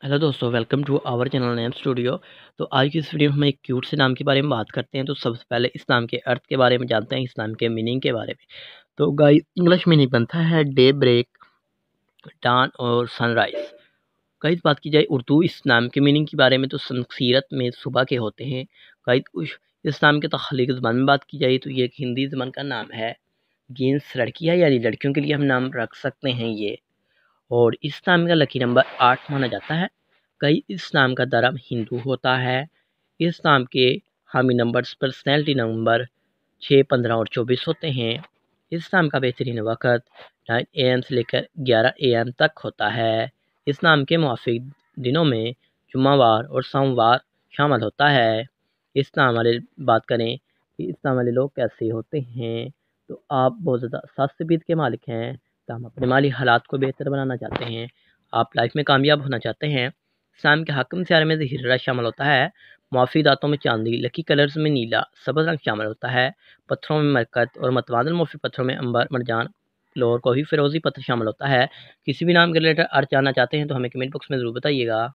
Hello दोस्तों, welcome to our channel name studio. तो आज की इस वीडियो में हम एक क्यूट से नाम के बारे में बात करते हैं। तो सबसे पहले इस नाम के अर्थ के बारे में जानते हैं, इस नाम के मीनिंग के बारे में। तो गाइस, इंग्लिश मीनिंग बनता है डे ब्रेक, डान और सनराइज। गाइस, बात की जाए उर्दू इस नाम के मीनिंग के बारे में तो संस्कृत में सुबह के होते हैं। गाइस, इस नाम के तख्लीक ज़बान में बात की जाए तो ये एक हिंदी ज़बान का नाम है। जीन्स लड़की है, यानी लड़कियों के लिए हम नाम रख सकते हैं ये। और इस नाम का लकी नंबर 8 माना जाता है। कई इस नाम का धर्म हिंदू होता है। इस नाम के हामी नंबर्स पर्सनैलिटी नंबर 6, 15 और 24 होते हैं। इस नाम का बेहतरीन वक़्त 9 AM से लेकर 11 AM तक होता है। इस नाम के मुआफ़िक दिनों में जुम्मावार और सोमवार शामिल होता है। इस नाम वाले बात करें कि इस नाम वाले लोग कैसे होते हैं, तो आप बहुत ज़्यादा शास्त्रविद के मालिक हैं। तो हम अपने माली हालात को बेहतर बनाना चाहते हैं, आप लाइफ में कामयाब होना चाहते हैं। शाम के हाकिम सियारे में हीरा शामिल होता है। मुआफ़ी दांतों में चांदी, लकी कलर्स में नीला, सब्ज़ रंग शामिल होता है। पत्थरों में मरकत और मतवादल मुआफ़ी पत्थरों में अंबर, मरजान, क्लोर, कोही, फिरोज़ी पत्थर शामिल होता है। किसी भी नाम के रिलेटेड अर्थ जानना चाहते हैं तो हमें कमेंट बॉक्स में ज़रूर बताइएगा।